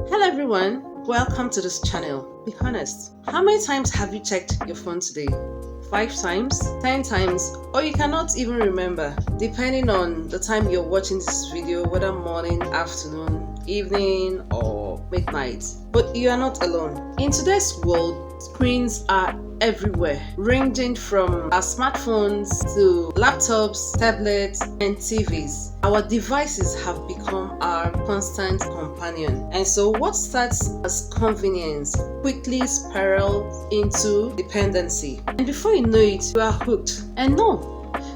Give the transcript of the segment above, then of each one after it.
Hello everyone, welcome to this channel. Be honest, how many times have you checked your phone today? 5 times, 10 times, or you cannot even remember, depending on the time you're watching this video, whether morning, afternoon, evening, or midnight. But you are not alone. In today's world, screens are everywhere, ranging from our smartphones to laptops, tablets, and TVs. Our devices have become our constant companion. And so what starts as convenience quickly spirals into dependency. And before you know it, you are hooked. And no,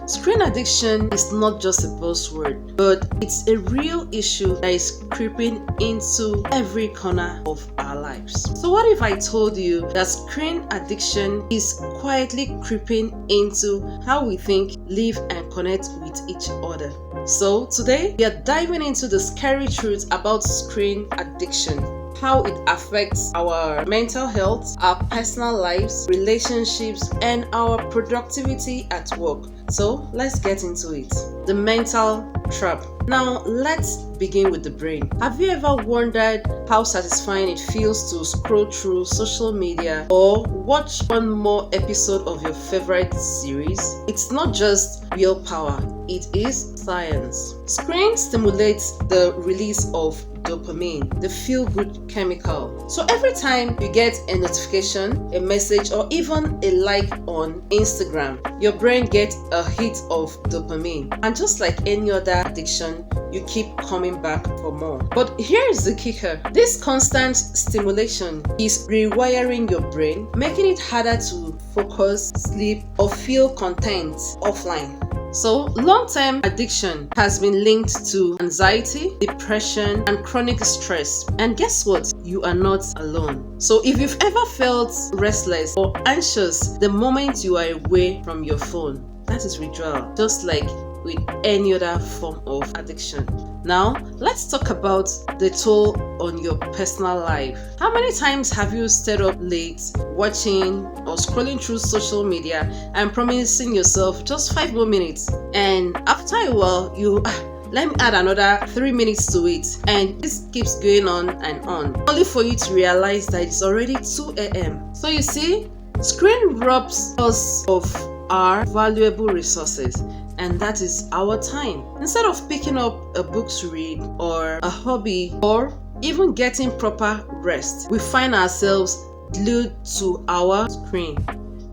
screen addiction is not just a buzzword, but it's a real issue that is creeping into every corner of our lives. So what if I told you that screen addiction is quietly creeping into how we think, live, and connect with each other? So today we are diving into the scary truth about screen addiction, how it affects our mental health, our personal lives, relationships, and our productivity at work. So let's get into it. The mental trap. Now let's begin with the brain. Have you ever wondered how satisfying it feels to scroll through social media or watch one more episode of your favorite series? It's not just willpower, it is science. Screen stimulates the release of dopamine, the feel-good chemical. So every time you get a notification, a message, or even a like on Instagram, your brain gets a hit of dopamine. And just like any other addiction, you keep coming back for more. But here is the kicker. This constant stimulation is rewiring your brain, making it harder to focus, sleep, or feel content offline. So, long-term addiction has been linked to anxiety, depression, and chronic stress. And guess what? You are not alone. So, if you've ever felt restless or anxious the moment you are away from your phone, that is withdrawal, just like with any other form of addiction. Now, let's talk about the toll on your personal life. How many times have you stayed up late watching or scrolling through social media and promising yourself just 5 more minutes, and after a while you let me add another 3 minutes to it, and this keeps going on and on, only for you to realize that it's already 2 a.m. So you see, screen robs us of our valuable resources, and that is our time. Instead of picking up a book to read or a hobby or even getting proper rest, we find ourselves glued to our screen.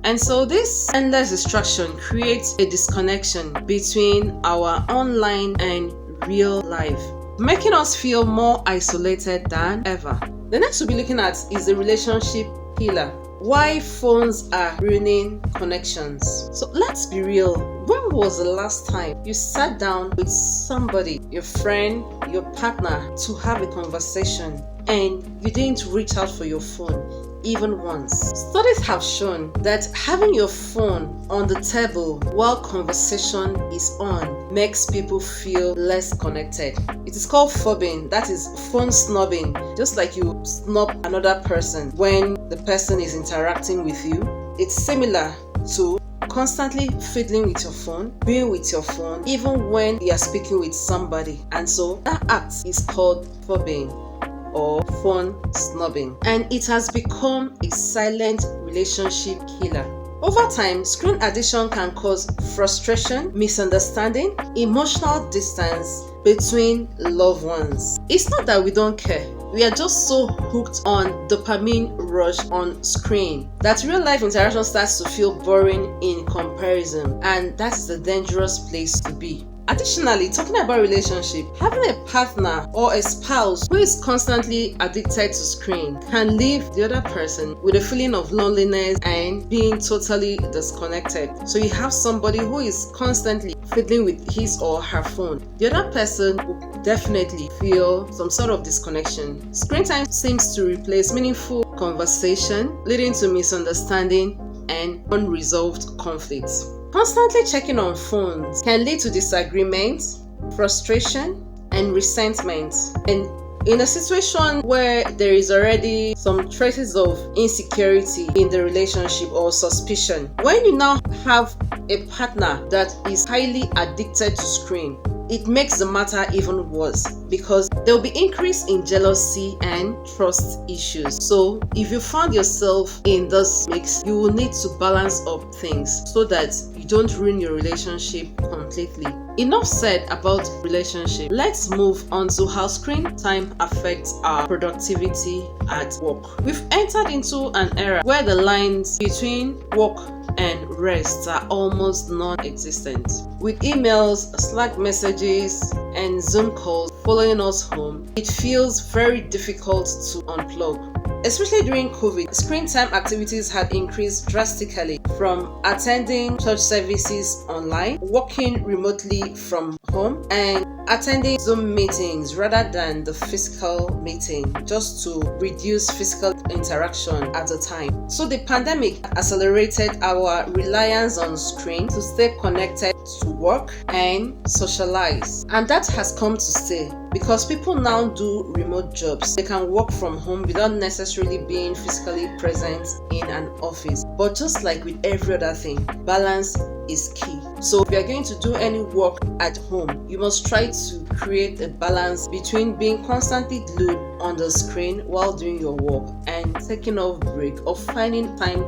And so this endless distraction creates a disconnection between our online and real life, making us feel more isolated than ever. The next we'll be looking at is the relationship killer. Why phones are ruining connections. So let's be real. When was the last time you sat down with somebody, your friend, your partner, to have a conversation and you didn't reach out for your phone even once? Studies have shown that having your phone on the table while conversation is on makes people feel less connected. It is called phubbing, that is phone snubbing. Just like you snub another person when the person is interacting with you, it's similar to constantly fiddling with your phone, being with your phone, even when you are speaking with somebody. And so that act is called phubbing or phone snubbing, and it has become a silent relationship killer. Over time, screen addiction can cause frustration, misunderstanding, emotional distance between loved ones. It's not that we don't care. We are just so hooked on dopamine rush on screen that real life interaction starts to feel boring in comparison, and that is a dangerous place to be. Additionally, talking about relationship, having a partner or a spouse who is constantly addicted to screen can leave the other person with a feeling of loneliness and being totally disconnected. So you have somebody who is constantly fiddling with his or her phone. The other person will definitely feel some sort of disconnection. Screen time seems to replace meaningful conversation, leading to misunderstanding and unresolved conflicts. Constantly checking on phones can lead to disagreement, frustration, and resentment. And in a situation where there is already some traces of insecurity in the relationship or suspicion, when you now have a partner that is highly addicted to screen, it makes the matter even worse because there will be increase in jealousy and trust issues. So if you find yourself in this mix, you will need to balance up things so that you don't ruin your relationship completely. Enough said about relationship. Let's move on to how screen time affects our productivity at work. We've entered into an era where the lines between work and rest are almost non-existent. With emails, Slack messages, and Zoom calls following us home, it feels very difficult to unplug. Especially during COVID, screen time activities had increased drastically, from attending church services online, working remotely from home, and attending Zoom meetings rather than the physical meeting, just to reduce physical interaction at the time. So the pandemic accelerated our reliance on screen to stay connected to work and socialize. And that has come to stay because people now do remote jobs. They can work from home without necessarily being physically present in an office. But just like with every other thing, balance is key. So if you're going to do any work at home, you must try to create a balance between being constantly glued on the screen while doing your work and taking off break or finding time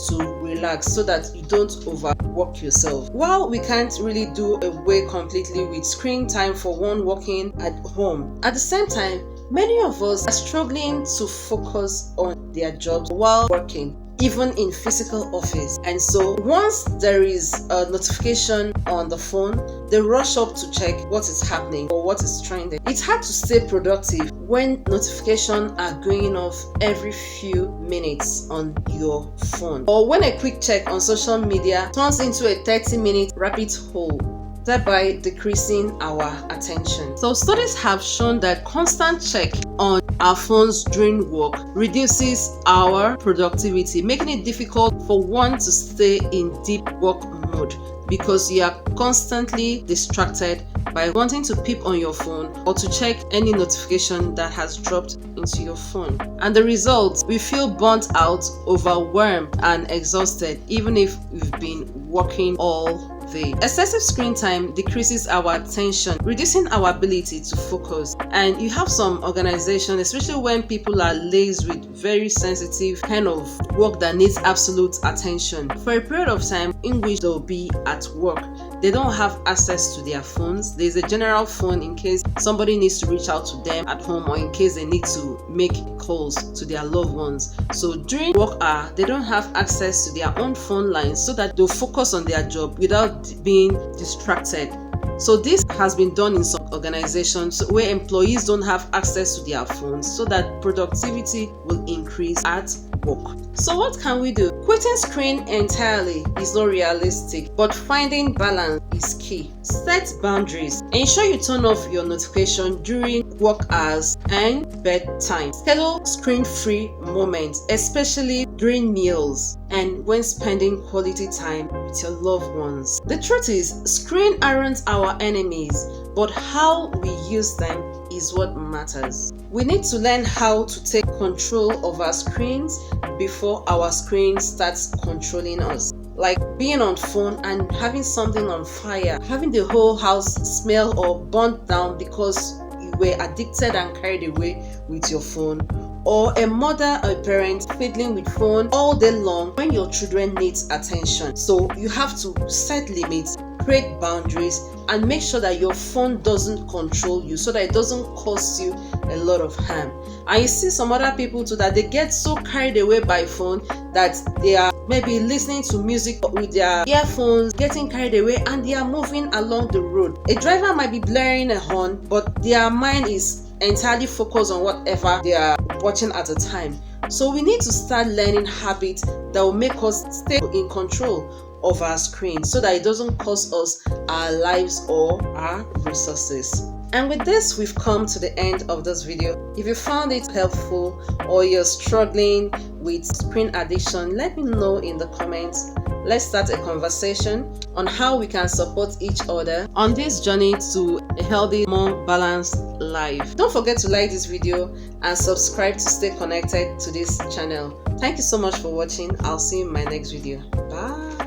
to relax so that you don't overwork yourself. While we can't really do away completely with screen time for one working at home, at the same time, many of us are struggling to focus on their jobs while working, even in physical office. And so once there is a notification on the phone, they rush up to check what is happening or what is trending. It's hard to stay productive when notifications are going off every few minutes on your phone, or when a quick check on social media turns into a 30-minute rabbit hole, thereby decreasing our attention. So studies have shown that constant check on our phones during work reduces our productivity, making it difficult for one to stay in deep work mode because you are constantly distracted by wanting to peep on your phone or to check any notification that has dropped into your phone. And the result, we feel burnt out, overwhelmed, and exhausted, even if we've been working all day. Excessive screen time decreases our attention, reducing our ability to focus. And you have some organizations, especially when people are laced with very sensitive kind of work that needs absolute attention, for a period of time in which they'll be at work, they don't have access to their phones. There's a general phone in case somebody needs to reach out to them at home or in case they need to make calls to their loved ones. So during work hour, they don't have access to their own phone lines so that they'll focus on their job without being distracted. So this has been done in some organizations where employees don't have access to their phones so that productivity will increase at work. So what can we do? Quitting screen entirely is not realistic, but finding balance is key. Set boundaries. Ensure you turn off your notification during work hours and bedtime. Schedule screen-free moments, especially during meals and when spending quality time with your loved ones. The truth is, screens aren't our enemies, but how we use them is what matters. We need to learn how to take control of our screens before our screen starts controlling us. Like being on phone and having something on fire, having the whole house smell or burnt down because you were addicted and carried away with your phone, or a mother or a parent fiddling with phone all day long when your children need attention. So you have to set limits, create boundaries, and make sure that your phone doesn't control you so that it doesn't cause you a lot of harm. And you see some other people too that they get so carried away by phone that they are maybe listening to music with their earphones, getting carried away, and they are moving along the road. A driver might be blaring a horn, but their mind is entirely focused on whatever they are watching at the time. So we need to start learning habits that will make us stay in control of our screen so that it doesn't cost us our lives or our resources. And with this, we've come to the end of this video. If you found it helpful or you're struggling with screen addiction, let me know in the comments. Let's start a conversation on how we can support each other on this journey to a healthy, more balanced life. Don't forget to like this video and subscribe to stay connected to this channel. Thank you so much for watching. I'll see you in my next video. Bye.